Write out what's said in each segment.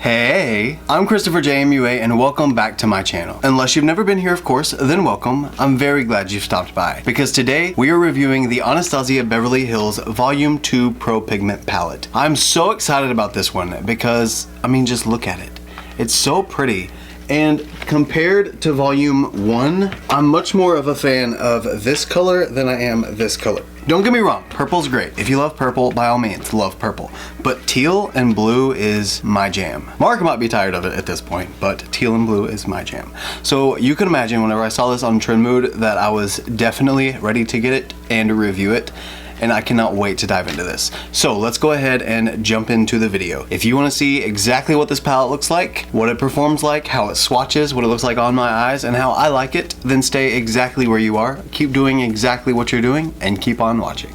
Hey, I'm ChristopherJMUA and welcome back to my channel. Unless you've never been here, of course, then welcome. I'm very glad you've stopped by because today we are reviewing the Anastasia Beverly Hills Volume 2 Pro Pigment Palette. I'm so excited about this one because, I mean, just look at it. It's so pretty. And compared to Volume 1, I'm much more of a fan of this color than I am this color. Don't get me wrong, purple's great. If you love purple, by all means, love purple. But teal and blue is my jam. Mark might be tired of it at this point, but teal and blue is my jam. So you can imagine whenever I saw this on Trend Mood that I was definitely ready to get it and review it. And I cannot wait to dive into this. So let's go ahead and jump into the video. If you want to see exactly what this palette looks like, what it performs like, how it swatches, what it looks like on my eyes, and how I like it, then stay exactly where you are. Keep doing exactly what you're doing and keep on watching.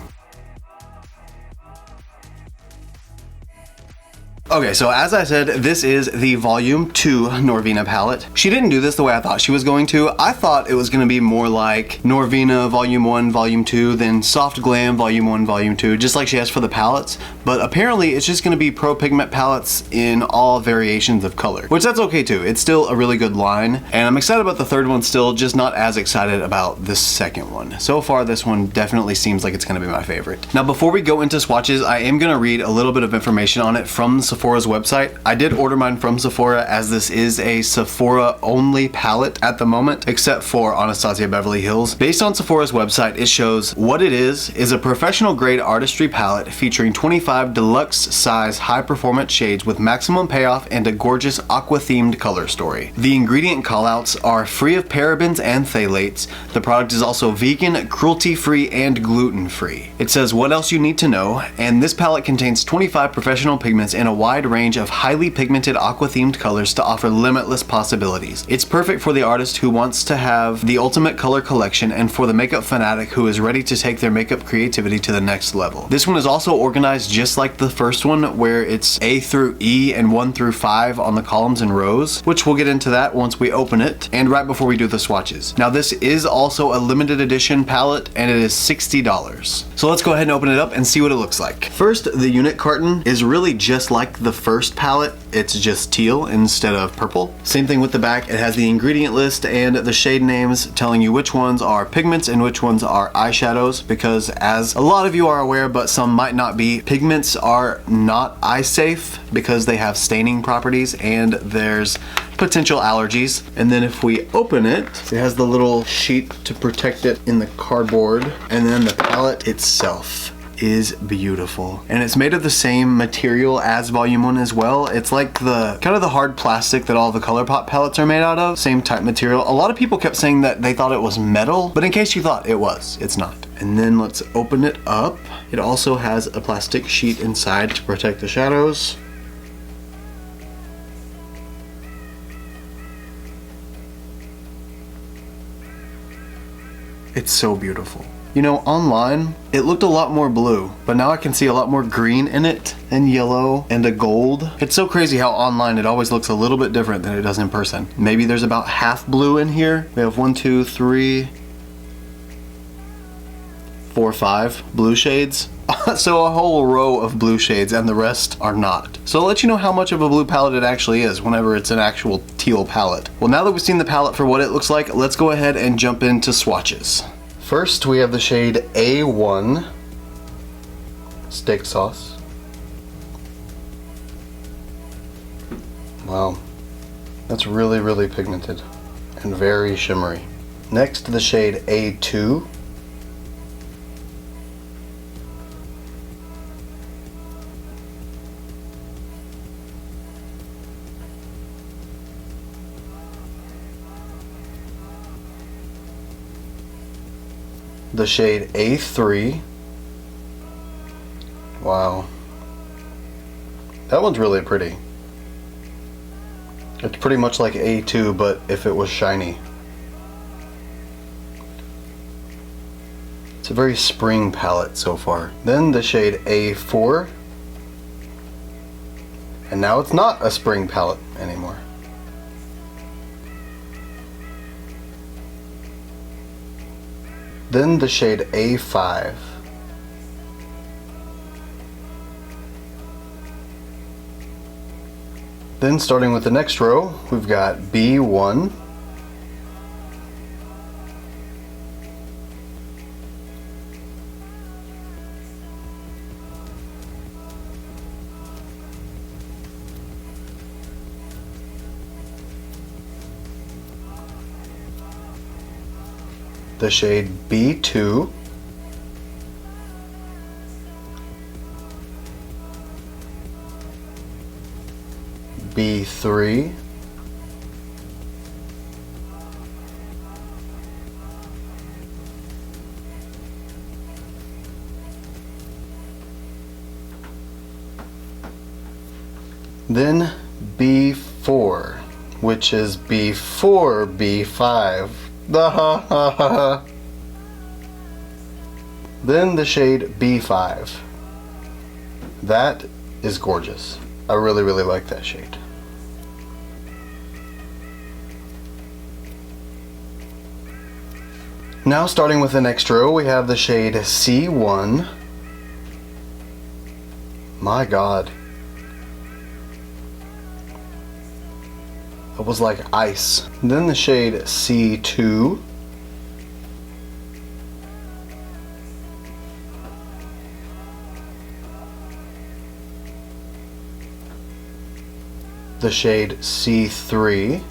Okay, so as I said, this is the Volume 2 Norvina palette. She didn't do this the way I thought she was going to. I thought it was going to be more like Norvina Volume 1, Volume 2, then Soft Glam Volume 1, Volume 2, just like she has for the palettes. But apparently it's just going to be Pro Pigment palettes in all variations of color, which that's okay too. It's still a really good line. And I'm excited about the third one still, just not as excited about the second one. So far, this one definitely seems like it's going to be my favorite. Now, before we go into swatches, I am going to read a little bit of information on it from Sephora's website. I did order mine from Sephora as this is a Sephora only palette at the moment, except for Anastasia Beverly Hills. Based on Sephora's website, it shows what it is a professional grade artistry palette featuring 25 deluxe size high performance shades with maximum payoff and a gorgeous aqua themed color story. The ingredient callouts are free of parabens and phthalates. The product is also vegan, cruelty free, and gluten free. It says what else you need to know, and this palette contains 25 professional pigments in a wide range of highly pigmented aqua themed colors to offer limitless possibilities. It's perfect for the artist who wants to have the ultimate color collection and for the makeup fanatic who is ready to take their makeup creativity to the next level. This one is also organized just like the first one, where it's A through E and 1 through 5 on the columns and rows, which we'll get into that once we open it and right before we do the swatches. Now, this is also a limited edition palette and it is $60. So let's go ahead and open it up and see what it looks like. First, the unit carton is really just like the first palette. It's just teal instead of purple. Same thing with the back. It has the ingredient list and the shade names telling you which ones are pigments and which ones are eyeshadows, because as a lot of you are aware, but some might not be, pigments are not eye safe because they have staining properties and there's potential allergies. And then if we open it, it has the little sheet to protect it in the cardboard, and then the palette itself is beautiful, and it's made of the same material as Volume 1 as well. It's like the kind of the hard plastic that all the Colourpop palettes are made out of, same type material. A lot of people kept saying that they thought it was metal, but in case you thought it was, it's not. And then let's open it up. It also has a plastic sheet inside to protect the shadows. It's so beautiful. You know, online, it looked a lot more blue, but now I can see a lot more green in it, and yellow, and a gold. It's so crazy how online it always looks a little bit different than it does in person. Maybe there's about half blue in here. We have 1, 2, 3, 4, 5 blue shades. So a whole row of blue shades, and the rest are not. So I'll let you know how much of a blue palette it actually is whenever it's an actual teal palette. Well, now that we've seen the palette for what it looks like, let's go ahead and jump into swatches. First, we have the shade A1, Steak Sauce. Wow, that's really, really pigmented and very shimmery. Next, the shade A2. The shade A3. Wow. That one's really pretty. It's pretty much like A2, but if it was shiny. It's a very spring palette so far. Then the shade A4. And now it's not a spring palette anymore. Then the shade A5. Then starting with the next row, we've got B1, the shade B2, B3, then B4, which is before B5. Then the shade B5. That is gorgeous. I really, really like that shade. Now starting with the next row, we have the shade C1. My God. It was like ice. Then the shade C2. The shade C3.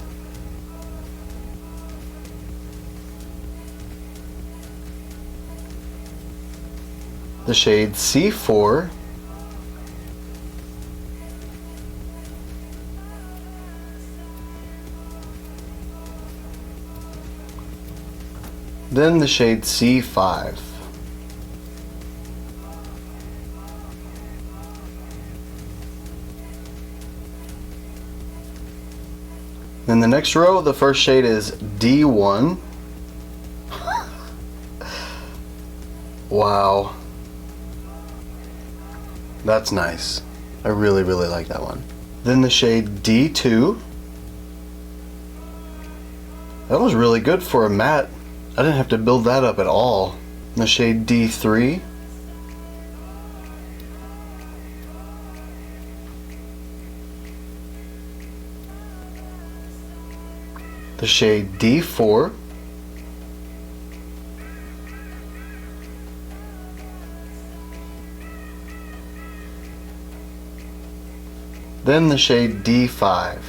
The shade C4. Then the shade C5. Then the next row, the first shade is D1. Wow. That's nice. I really, really like that one. Then the shade D2. That was really good for a matte. I didn't have to build that up at all. The shade D3. The shade D4. Then the shade D5.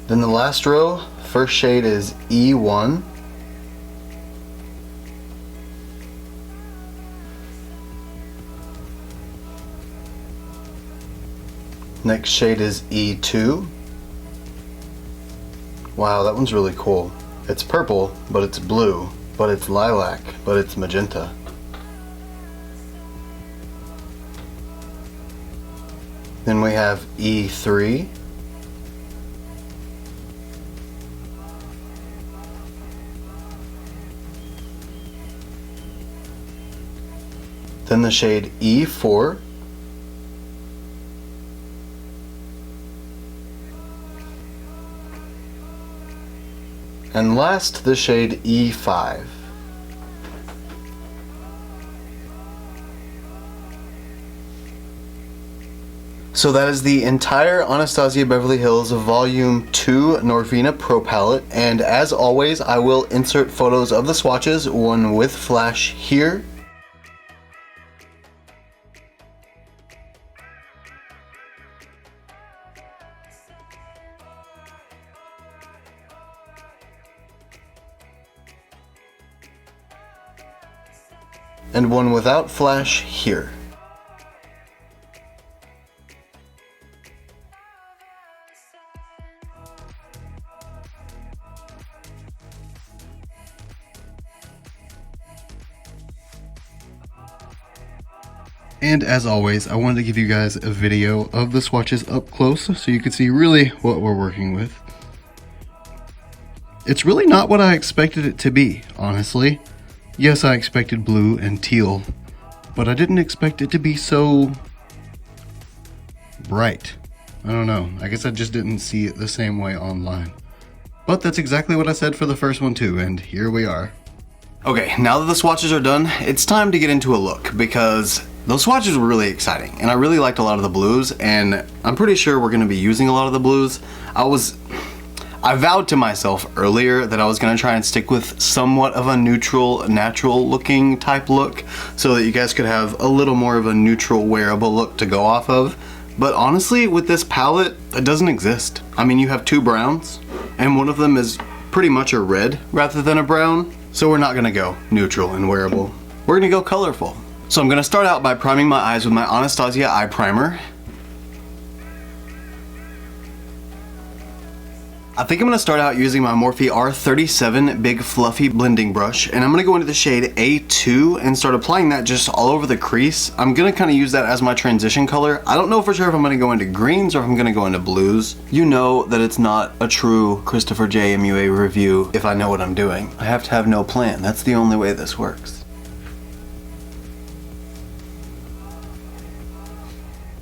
Then the last row, first shade is E1. Next shade is E2. Wow, that one's really cool. It's purple, but it's blue, but it's lilac, but it's magenta. Then we have E3. Then the shade E4. And last, the shade E5. So that is the entire Anastasia Beverly Hills Volume 2 Norvina Pro Palette, and as always I will insert photos of the swatches, one with flash here, and one without flash here. And as always, I wanted to give you guys a video of the swatches up close so you can see really what we're working with. It's really not what I expected it to be, honestly. Yes, I expected blue and teal, but I didn't expect it to be so bright. I don't know, I guess I just didn't see it the same way online. But that's exactly what I said for the first one too, and here we are. Okay, now that the swatches are done, it's time to get into a look because those swatches were really exciting and I really liked a lot of the blues, and I'm pretty sure we're gonna be using a lot of the blues. I vowed to myself earlier that I was gonna try and stick with somewhat of a neutral, natural looking type look so that you guys could have a little more of a neutral wearable look to go off of. But honestly, with this palette, it doesn't exist. I mean, you have two browns and one of them is pretty much a red rather than a brown. So we're not gonna go neutral and wearable. We're gonna go colorful. So I'm gonna start out by priming my eyes with my Anastasia eye primer. I think I'm gonna start out using my Morphe R37 big fluffy blending brush, and I'm gonna go into the shade A2 and start applying that just all over the crease. I'm gonna kind of use that as my transition color. I don't know for sure if I'm gonna go into greens or if I'm gonna go into blues. You know that it's not a true ChristopherJMUA review if I know what I'm doing. I have to have no plan. That's the only way this works.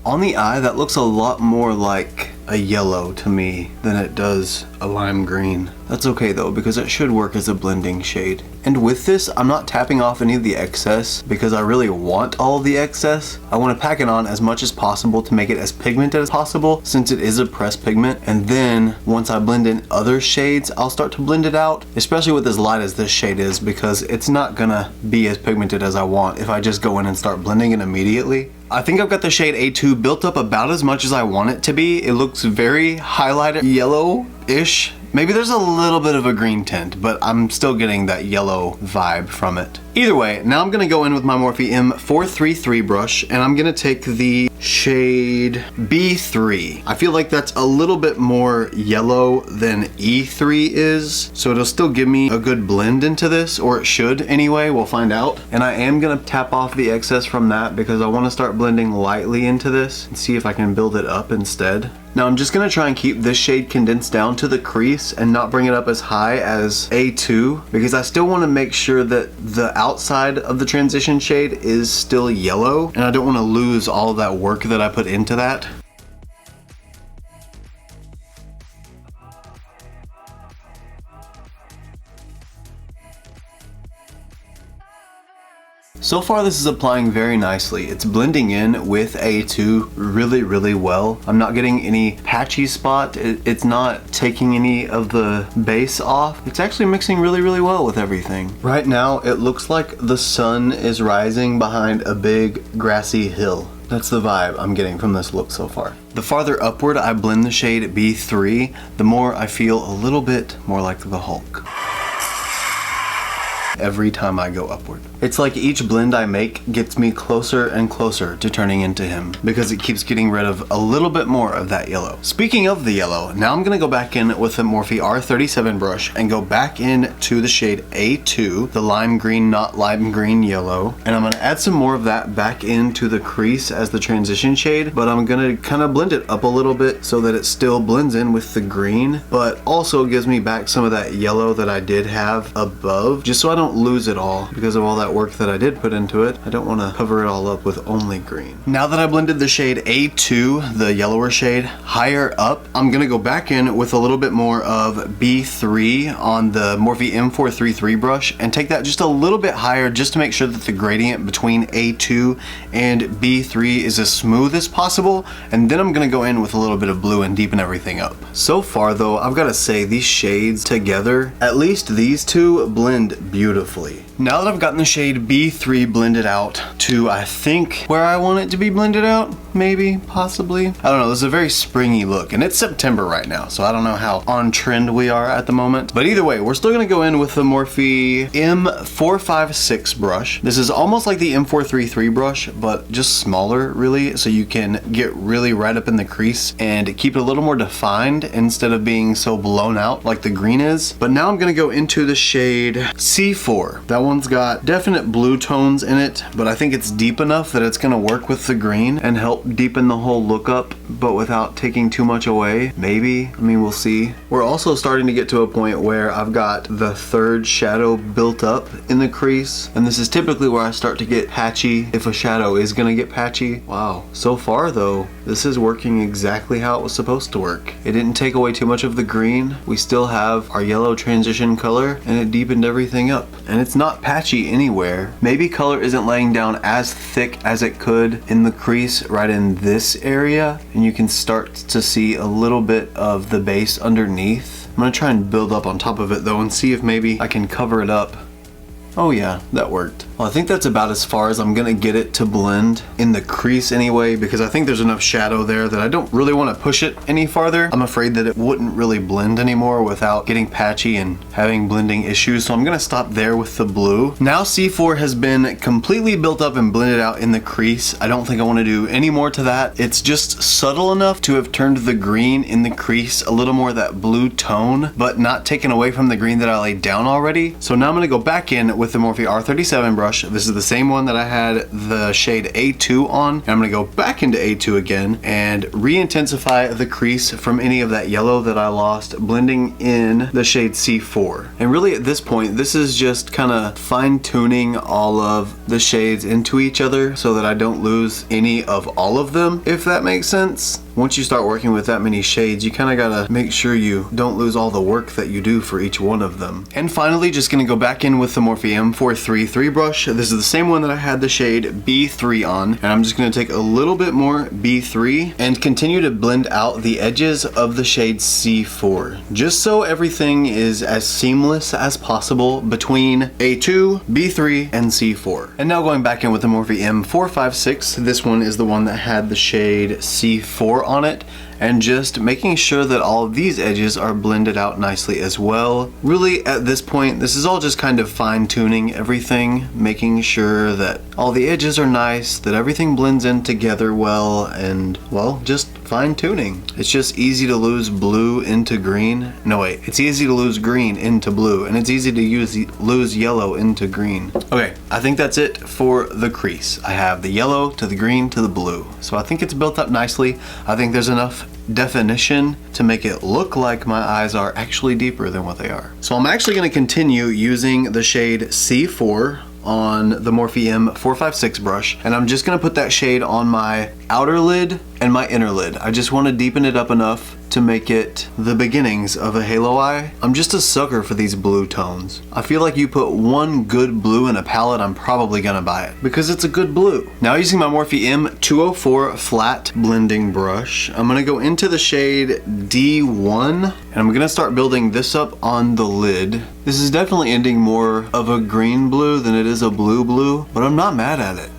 On the eye, that looks a lot more like a yellow to me than it does a lime green. That's okay though, because it should work as a blending shade. And with this, I'm not tapping off any of the excess because I really want all of the excess. I want to pack it on as much as possible to make it as pigmented as possible since it is a pressed pigment. And then once I blend in other shades, I'll start to blend it out, especially with as light as this shade is, because it's not gonna be as pigmented as I want if I just go in and start blending it immediately. I think I've got the shade A2 built up about as much as I want it to be. It looks very highlighted yellow-ish. Maybe there's a little bit of a green tint, but I'm still getting that yellow vibe from it. Either way, now I'm gonna go in with my Morphe M433 brush and I'm gonna take the shade B3. I feel like that's a little bit more yellow than E3 is, so it'll still give me a good blend into this, or it should anyway, we'll find out. And I am gonna tap off the excess from that because I wanna start blending lightly into this and see if I can build it up instead. Now I'm just gonna try and keep this shade condensed down to the crease and not bring it up as high as A2 because I still wanna make sure that the outside of the transition shade is still yellow and I don't wanna lose all of that work that I put into that. So far this is applying very nicely. It's blending in with A2 really well. I'm not getting any patchy spot. It's not taking any of the base off. It's actually mixing really well with everything. Right now it looks like the sun is rising behind a big grassy hill. That's the vibe I'm getting from this look so far. The farther upward I blend the shade B3, the more I feel a little bit more like the Hulk. Every time I go upward. It's like each blend I make gets me closer and closer to turning into him because it keeps getting rid of a little bit more of that yellow. Speaking of the yellow, now I'm gonna go back in with the Morphe R37 brush and go back into the shade A2, the lime green, not lime green yellow. And I'm gonna add some more of that back into the crease as the transition shade, but I'm gonna kind of blend it up a little bit so that it still blends in with the green, but also gives me back some of that yellow that I did have above, just so I don't lose it all because of all that work that I did put into it. I don't want to cover it all up with only green. Now that I blended the shade A2, the yellower shade, higher up, I'm gonna go back in with a little bit more of B3 on the Morphe M433 brush and take that just a little bit higher just to make sure that the gradient between A2 and B3 is as smooth as possible. And then I'm gonna go in with a little bit of blue and deepen everything up. So far though, I've got to say these shades together, at least these two, blend beautifully. Now that I've gotten the shade B3 blended out to, I think, where I want it to be blended out, maybe, possibly. I don't know, this is a very springy look, and it's September right now, so I don't know how on trend we are at the moment. But either way, we're still gonna go in with the Morphe M456 brush. This is almost like the M433 brush, but just smaller, really, so you can get really right up in the crease and keep it a little more defined instead of being so blown out like the green is. But now I'm gonna go into the shade C4. That one's got definite blue tones in it, but I think it's deep enough that it's gonna work with the green and help deepen the whole look up, but without taking too much away. Maybe, I mean, we'll see. We're also starting to get to a point where I've got the third shadow built up in the crease, and this is typically where I start to get patchy if a shadow is gonna get patchy. Wow, so far though, this is working exactly how it was supposed to work. It didn't take away too much of the green. We still have our yellow transition color, and it deepened everything up. And it's not not patchy anywhere. Maybe color isn't laying down as thick as it could in the crease right in this area, and you can start to see a little bit of the base underneath. I'm gonna try and build up on top of it though and see if maybe I can cover it up. Oh yeah, that worked. Well, I think that's about as far as I'm gonna get it to blend in the crease anyway, because I think there's enough shadow there that I don't really want to push it any farther. I'm afraid that it wouldn't really blend anymore without getting patchy and having blending issues, so I'm gonna stop there with the blue. Now C4 has been completely built up and blended out in the crease. I don't think I want to do any more to that. It's just subtle enough to have turned the green in the crease a little more that blue tone, but not taken away from the green that I laid down already. So now I'm gonna go back in with the Morphe R37 brush. This is the same one that I had the shade A2 on. And I'm gonna go back into A2 again and re-intensify the crease from any of that yellow that I lost, blending in the shade C4. And really at this point, this is just kind of fine-tuning all of the shades into each other so that I don't lose any of all of them, if that makes sense. Once you start working with that many shades, you kind of gotta make sure you don't lose all the work that you do for each one of them. And finally, just gonna go back in with the Morphe M433 brush. This is the same one that I had the shade B3 on, and I'm just gonna take a little bit more B3 and continue to blend out the edges of the shade C4, just so everything is as seamless as possible between A2, B3, and C4. And now going back in with the Morphe M456, this one is the one that had the shade C4 on it, and just making sure that all of these edges are blended out nicely as well. Really at this point, this is all just kind of fine-tuning everything, making sure that all the edges are nice, that everything blends in together well, and well, just fine-tuning. It's just easy to lose blue into green. No wait, it's easy to lose green into blue, and it's easy to lose yellow into green. Okay, I think that's it for the crease. I have the yellow to the green to the blue. So I think it's built up nicely. I think there's enough definition to make it look like my eyes are actually deeper than what they are. So I'm actually going to continue using the shade C4 on the Morphe M456 brush, and I'm just going to put that shade on my outer lid and my inner lid. I just want to deepen it up enough to make it the beginnings of a halo eye. I'm just a sucker for these blue tones. I feel like you put one good blue in a palette, I'm probably gonna buy it because it's a good blue. Now using my Morphe M204 flat blending brush, I'm gonna go into the shade D1 and I'm gonna start building this up on the lid. This is definitely ending more of a green blue than it is a blue blue, but I'm not mad at it.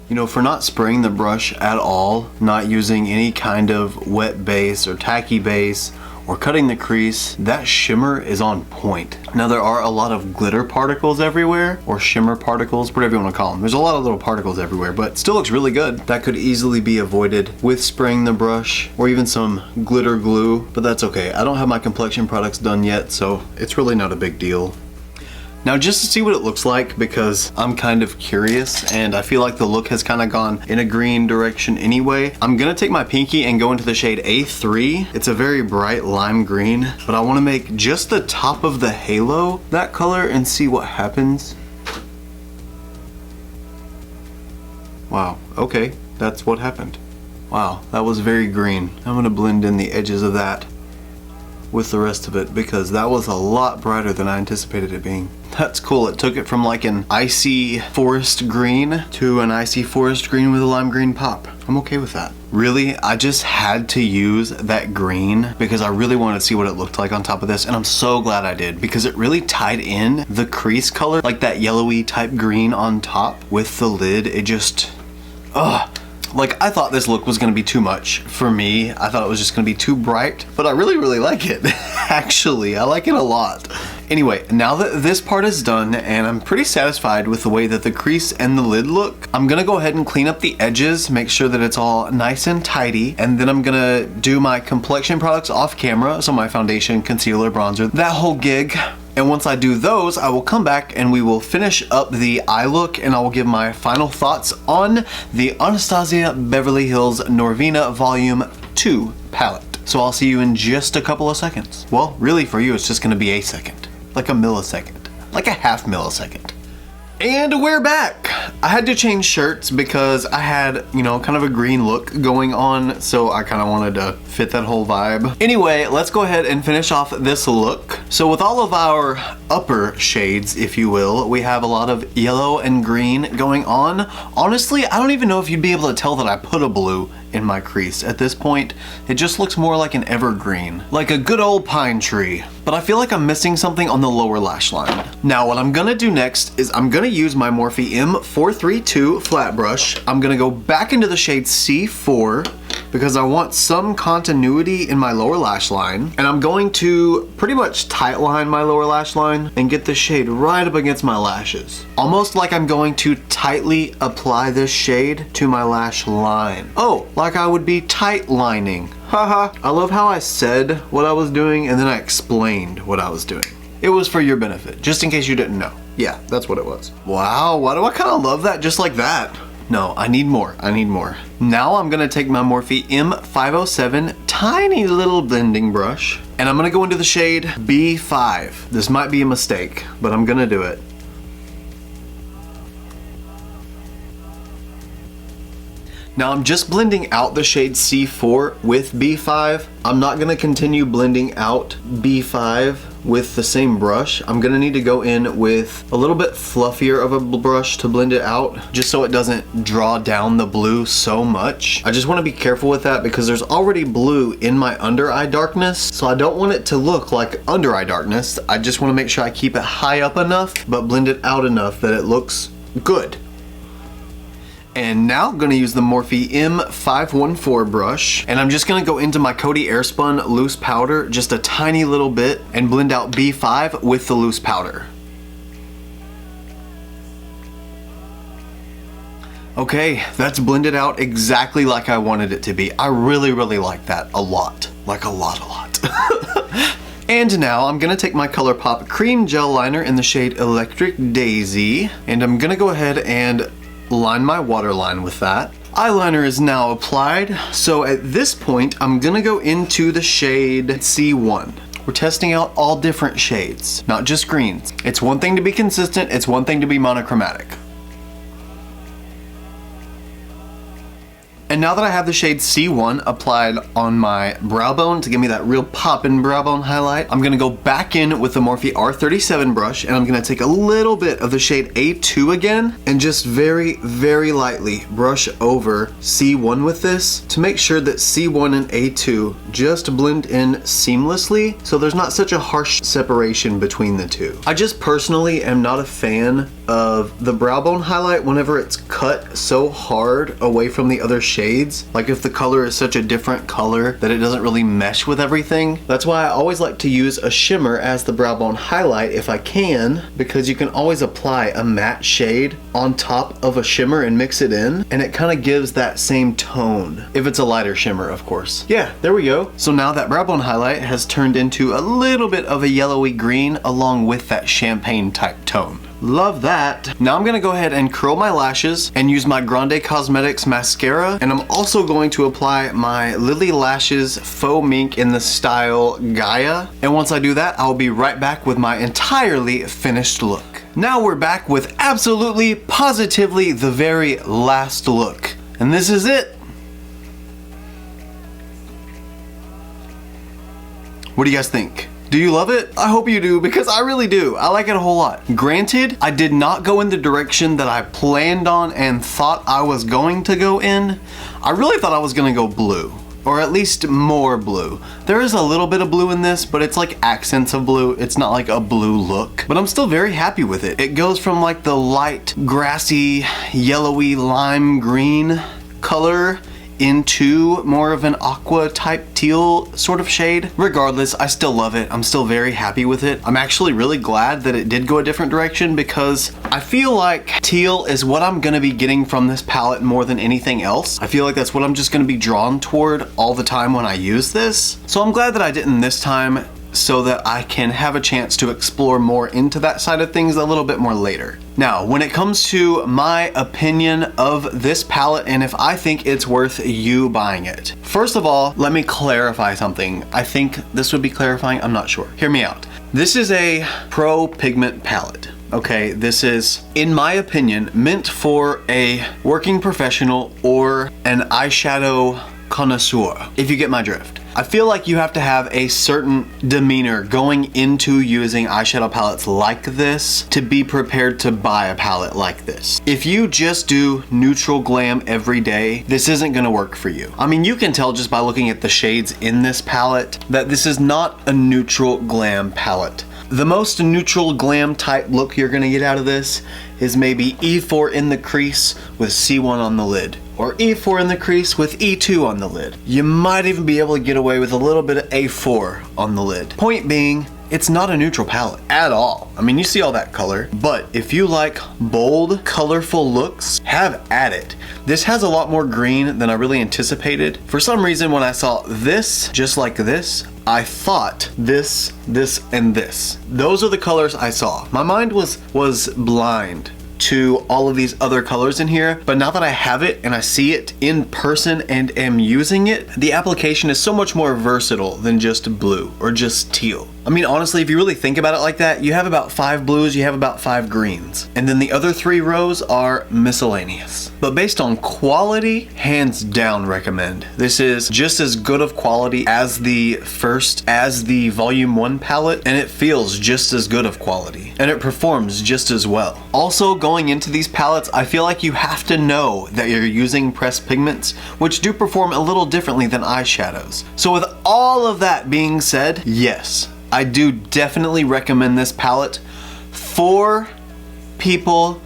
You know, for not spraying the brush at all, not using any kind of wet base or tacky base or cutting the crease, that shimmer is on point. Now there are a lot of glitter particles everywhere, or shimmer particles, whatever you want to call them. There's a lot of little particles everywhere, but it still looks really good. That could easily be avoided with spraying the brush or even some glitter glue, but that's okay. I don't have my complexion products done yet, so it's really not a big deal. Now just to see what it looks like, because I'm kind of curious and I feel like the look has kind of gone in a green direction anyway, I'm gonna take my pinky and go into the shade A3. It's a very bright lime green, but I want to make just the top of the halo that color and see what happens. Wow, okay, that's what happened. Wow, that was very green. I'm gonna blend in the edges of that with the rest of it because that was a lot brighter than I anticipated it being. That's cool. It took it from like an icy forest green to an icy forest green with a lime green pop. I'm okay with that. Really, I just had to use that green because I really wanted to see what it looked like on top of this, and I'm so glad I did because it really tied in the crease color, like that yellowy type green on top with the lid. It just, like, I thought this look was gonna be too much for me. I thought it was just gonna be too bright, but I really, really like it. Actually, I like it a lot. Anyway, now that this part is done and I'm pretty satisfied with the way that the crease and the lid look, I'm gonna go ahead and clean up the edges, make sure that it's all nice and tidy, and then I'm gonna do my complexion products off camera, so my foundation, concealer, bronzer, that whole gig. And once I do those, I will come back and we will finish up the eye look, and I will give my final thoughts on the Anastasia Beverly Hills Norvina Volume 2 palette. So I'll see you in just a couple of seconds. Well, really for you, it's just gonna be a second. Like a millisecond. Like a half millisecond. And we're back! I had to change shirts because I had, you know, kind of a green look going on, so I kind of wanted to fit that whole vibe. Anyway, let's go ahead and finish off this look. So with all of our upper shades, if you will, we have a lot of yellow and green going on. Honestly, I don't even know if you'd be able to tell that I put a blue in my crease. At this point, it just looks more like an evergreen, like a good old pine tree. But I feel like I'm missing something on the lower lash line. Now what I'm gonna do next is I'm gonna use my Morphe M432 flat brush. I'm gonna go back into the shade C4 because I want some continuity in my lower lash line. And I'm going to pretty much tight line my lower lash line and get the shade right up against my lashes. Almost like I'm going to tightly apply this shade to my lash line. Oh, like I would be tight lining. Haha. I love how I said what I was doing and then I explained what I was doing. It was for your benefit, just in case you didn't know. Yeah, that's what it was. Wow, why do I kind of love that just like that? No, I need more, I need more. Now I'm gonna take my Morphe M507 tiny little blending brush and I'm gonna go into the shade B5. This might be a mistake, but I'm gonna do it. Now I'm just blending out the shade C4 with B5. I'm not gonna continue blending out B5 with the same brush. I'm gonna need to go in with a little bit fluffier of a brush to blend it out, just so it doesn't draw down the blue so much. I just wanna be careful with that because there's already blue in my under eye darkness, so I don't want it to look like under eye darkness. I just wanna make sure I keep it high up enough, but blend it out enough that it looks good. And now I'm gonna use the Morphe M514 brush, and I'm just gonna go into my Coty Airspun loose powder just a tiny little bit and blend out B5 with the loose powder. Okay, that's blended out exactly like I wanted it to be. I really, really like that a lot. Like a lot. And now I'm gonna take my Colourpop cream gel liner in the shade Electric Daisy, and I'm gonna go ahead and line my waterline with that. Eyeliner is now applied, so at this point I'm gonna go into the shade C1. We're testing out all different shades, not just greens. It's one thing to be consistent, it's one thing to be monochromatic. And now that I have the shade C1 applied on my brow bone to give me that real pop-in brow bone highlight, I'm gonna go back in with the Morphe R37 brush and I'm gonna take a little bit of the shade A2 again and just very, very lightly brush over C1 with this to make sure that C1 and A2 just blend in seamlessly so there's not such a harsh separation between the two. I just personally am not a fan of the brow bone highlight whenever it's cut so hard away from the other shades. Like if the color is such a different color that it doesn't really mesh with everything. That's why I always like to use a shimmer as the brow bone highlight if I can, because you can always apply a matte shade on top of a shimmer and mix it in, and it kind of gives that same tone. If it's a lighter shimmer, of course. Yeah, there we go. So now that brow bone highlight has turned into a little bit of a yellowy green along with that champagne type tone. Love that. Now I'm gonna go ahead and curl my lashes and use my Grande Cosmetics mascara, and I'm also going to apply my Lily Lashes Faux Mink in the style Gaia. And once I do that, I'll be right back with my entirely finished look. Now we're back with absolutely, positively the very last look. And this is it. What do you guys think? Do you love it? I hope you do, because I really do. I like it a whole lot. Granted, I did not go in the direction that I planned on and thought I was going to go in. I really thought I was gonna go blue, or at least more blue. There is a little bit of blue in this, but it's like accents of blue. It's not like a blue look, but I'm still very happy with it. It goes from like the light, grassy, yellowy, lime green color into more of an aqua type teal sort of shade. Regardless, I still love it. I'm still very happy with it. I'm actually really glad that it did go a different direction because I feel like teal is what I'm gonna be getting from this palette more than anything else. I feel like that's what I'm just gonna be drawn toward all the time when I use this. So I'm glad that I didn't this time, so that I can have a chance to explore more into that side of things a little bit more later. Now, when it comes to my opinion of this palette and if I think it's worth you buying it. First of all, let me clarify something. I think this would be clarifying, I'm not sure. Hear me out. This is a pro pigment palette. Okay, this is, in my opinion, meant for a working professional or an eyeshadow connoisseur, if you get my drift. I feel like you have to have a certain demeanor going into using eyeshadow palettes like this to be prepared to buy a palette like this. If you just do neutral glam every day, this isn't gonna work for you. I mean, you can tell just by looking at the shades in this palette that this is not a neutral glam palette. The most neutral glam type look you're gonna get out of this is maybe E4 in the crease with C1 on the lid, or E4 in the crease with E2 on the lid. You might even be able to get away with a little bit of A4 on the lid. Point being, it's not a neutral palette at all. I mean, you see all that color, but if you like bold, colorful looks, have at it. This has a lot more green than I really anticipated. For some reason, when I saw this, just like this, I thought this, and this. Those are the colors I saw. My mind was blind to all of these other colors in here, but now that I have it and I see it in person and am using it, the application is so much more versatile than just blue or just teal. I mean, honestly, if you really think about it like that, you have about 5 blues, you have about 5 greens, and then the other 3 rows are miscellaneous. But based on quality, hands down recommend. This is just as good of quality as the Volume 1 palette, and it feels just as good of quality, and it performs just as well. Also, going into these palettes, I feel like you have to know that you're using pressed pigments, which do perform a little differently than eyeshadows. So with all of that being said, yes, I do definitely recommend this palette for people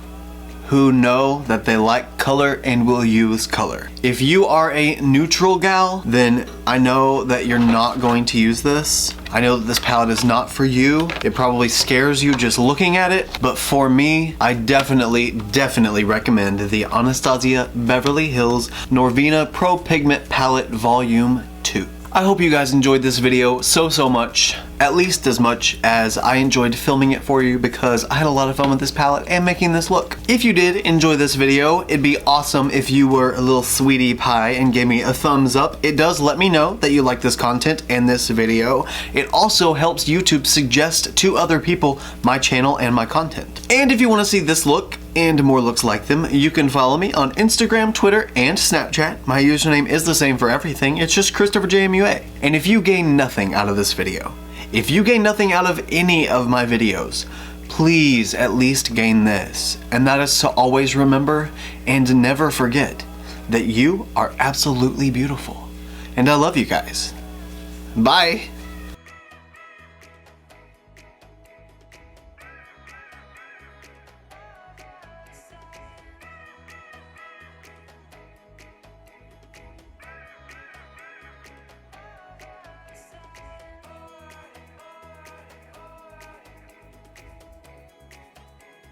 who know that they like color and will use color. If you are a neutral gal, then I know that you're not going to use this. I know that this palette is not for you. It probably scares you just looking at it, but for me, I definitely recommend the Anastasia Beverly Hills Norvina Pro Pigment Palette Volume 2. I hope you guys enjoyed this video so much, at least as much as I enjoyed filming it for you, because I had a lot of fun with this palette and making this look. If you did enjoy this video, it'd be awesome if you were a little sweetie pie and gave me a thumbs up. It does let me know that you like this content and this video. It also helps YouTube suggest to other people my channel and my content. And if you want to see this look and more looks like them, you can follow me on Instagram, Twitter, and Snapchat. My username is the same for everything. It's just ChristopherJMUA. And if you gain nothing out of this video, if you gain nothing out of any of my videos, please at least gain this. And that is to always remember and never forget that you are absolutely beautiful. And I love you guys. Bye.